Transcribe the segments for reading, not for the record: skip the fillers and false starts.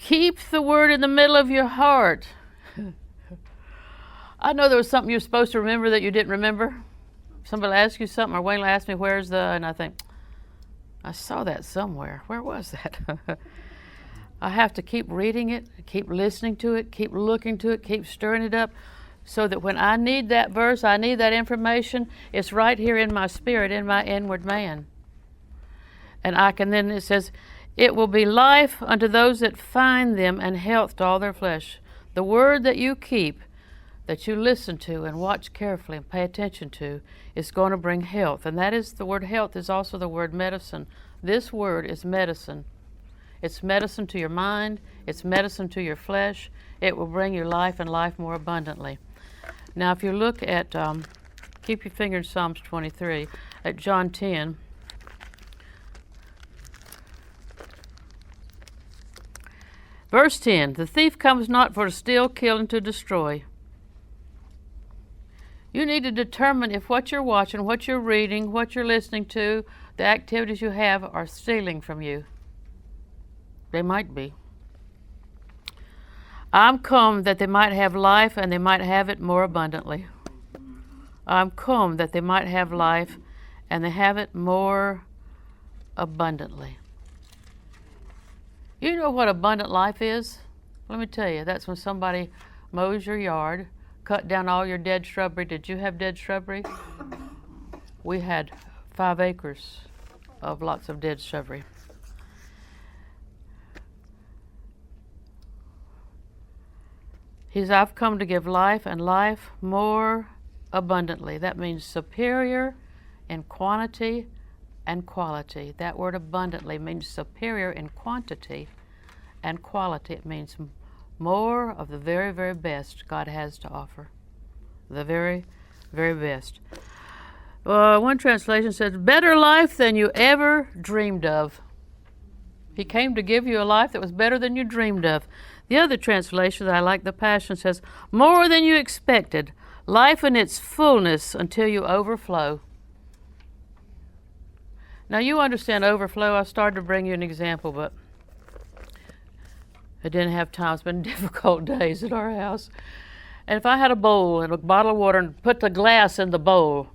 Keep the word in the middle of your heart. I know there was something you're supposed to remember that you didn't remember. Somebody asked you something, or Wayne asked me, where's the, and I think, I saw that somewhere. Where was that? I have to keep reading it, keep listening to it, keep looking to it, keep stirring it up, so that when I need that verse, I need that information, it's right here in my spirit, in my inward man. And I can then, it says, it will be life unto those that find them, and health to all their flesh. The word that you keep, that you listen to and watch carefully and pay attention to, is going to bring health. And that is, the word health is also the word medicine. This word is medicine. It's medicine to your mind. It's medicine to your flesh. It will bring you life and life more abundantly. Now, if you look at, keep your finger in Psalms 23, at John 10. Verse 10, the thief comes not for to steal, kill, and to destroy. You need to determine if what you're watching, what you're reading, what you're listening to, the activities you have are stealing from you. They might be. I'm come that they might have life, and they might have it more abundantly. I'm come that they might have life, and they have it more abundantly. You know what abundant life is? Let me tell you, that's when somebody mows your yard, cut down all your dead shrubbery. Did you have dead shrubbery? We had 5 acres of lots of dead shrubbery. He says, I've come to give life, and life more abundantly. That means superior in quantity and quality. That word abundantly means superior in quantity and quality. It means more of the very, very best God has to offer. The very, very best. One translation says, better life than you ever dreamed of. He came to give you a life that was better than you dreamed of. The other translation that I like, the Passion, says, more than you expected. Life in its fullness until you overflow. Now you understand overflow. I started to bring you an example, but I didn't have time. It's been difficult days at our house. And if I had a bowl and a bottle of water and put the glass in the bowl,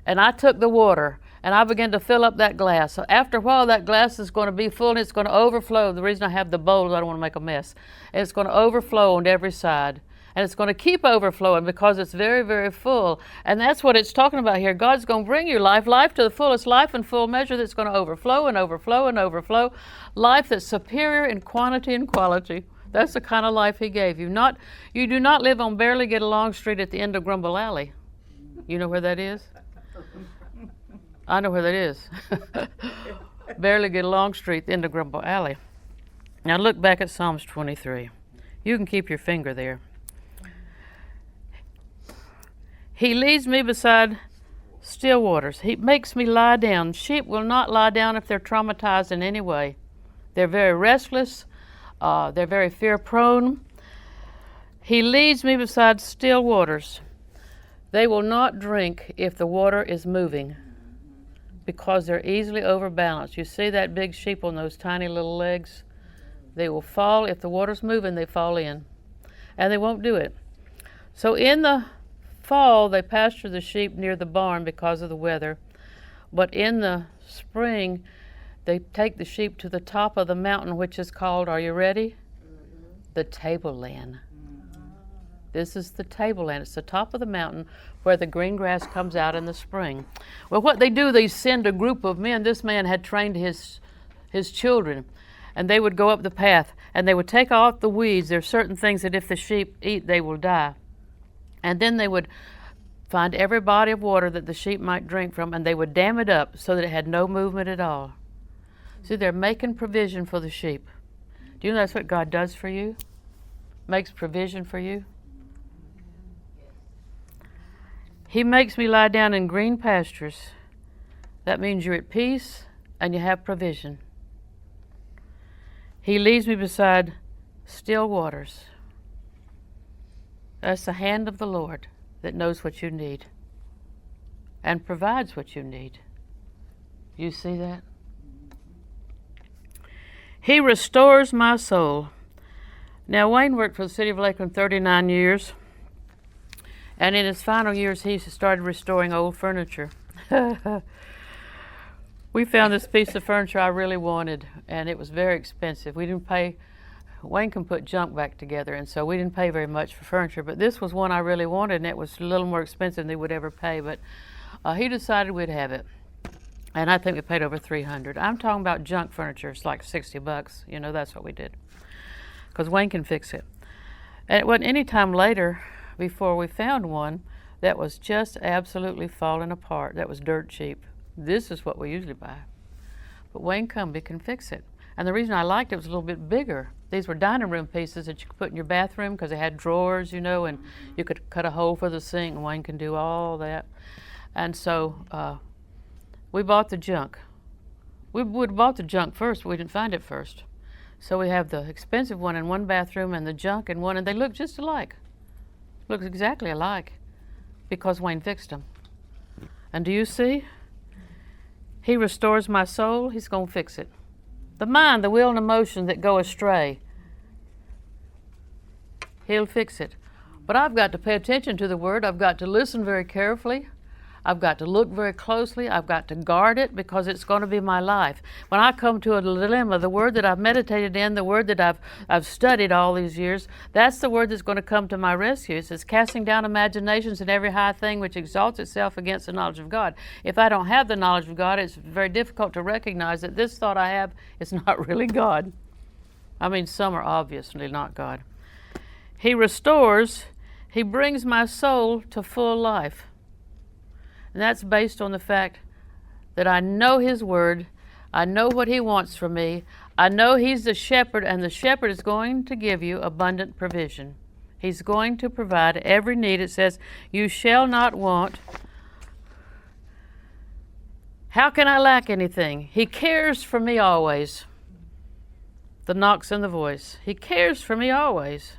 and I took the water and I began to fill up that glass. So after a while, that glass is going to be full and it's going to overflow. The reason I have the bowl is I don't want to make a mess. And it's going to overflow on every side. And it's going to keep overflowing because it's very, very full. And that's what it's talking about here. God's going to bring you life, life to the fullest, life in full measure that's going to overflow and overflow and overflow. Life that's superior in quantity and quality. That's the kind of life He gave you. You do not live on Barely Get Along Street at the end of Grumble Alley. You know where that is? I know where that is. Barely Get Along Street, the end of Grumble Alley. Now look back at Psalms 23. You can keep your finger there. He leads me beside still waters. He makes me lie down. Sheep will not lie down if they're traumatized in any way. They're very restless. They're very fear-prone. He leads me beside still waters. They will not drink if the water is moving because they're easily overbalanced. You see that big sheep on those tiny little legs? They will fall. If the water's moving, they fall in. And they won't do it. So in the fall, they pasture the sheep near the barn because of the weather. But in the spring, they take the sheep to the top of the mountain, which is called, are you ready? The tableland. This is the tableland. It's the top of the mountain where the green grass comes out in the spring. Well, what they do, they send a group of men. This man had trained his children, and they would go up the path, and they would take off the weeds. There are certain things that if the sheep eat, they will die. And then they would find every body of water that the sheep might drink from, and they would dam it up so that it had no movement at all. See, they're making provision for the sheep. Do you know that's what God does for you? Makes provision for you. He makes me lie down in green pastures. That means you're at peace and you have provision. He leads me beside still waters. That's the hand of the Lord that knows what you need and provides what you need. You see that? He restores my soul. Now, Wayne worked for the city of Lakeland 39 years, and in his final years, he started restoring old furniture. We found this piece of furniture I really wanted, and it was very expensive. We didn't pay, Wayne can put junk back together, and so we didn't pay very much for furniture, but this was one I really wanted, and it was a little more expensive than they would ever pay, but he decided we'd have it. And I think we paid over $300. I'm talking about junk furniture. It's like $60. You know, that's what we did. Because Wayne can fix it. And it wasn't any time later before we found one that was just absolutely falling apart. That was dirt cheap. This is what we usually buy. But Wayne Combee can fix it. And the reason I liked it was a little bit bigger. These were dining room pieces that you could put in your bathroom because they had drawers, you know, and you could cut a hole for the sink, and Wayne can do all that. And so we bought the junk. We would have bought the junk first, but we didn't find it first. So we have the expensive one in one bathroom and the junk in one, and they look just alike. Looks exactly alike because Wayne fixed them. And do you see? He restores my soul, he's going to fix it. The mind, the will, and emotions that go astray, he'll fix it. But I've got to pay attention to the word. I've got to listen very carefully. I've got to look very closely. I've got to guard it because it's going to be my life. When I come to a dilemma, the word that I've meditated in, the word that I've studied all these years, that's the word that's going to come to my rescue. It says, casting down imaginations and every high thing which exalts itself against the knowledge of God. If I don't have the knowledge of God, it's very difficult to recognize that this thought I have is not really God. I mean, some are obviously not God. He restores, he brings my soul to full life. And that's based on the fact that I know his word, I know what he wants from me, I know he's the shepherd, and the shepherd is going to give you abundant provision. He's going to provide every need. It says, you shall not want. How can I lack anything? He cares for me always. The knocks and the voice. He cares for me always.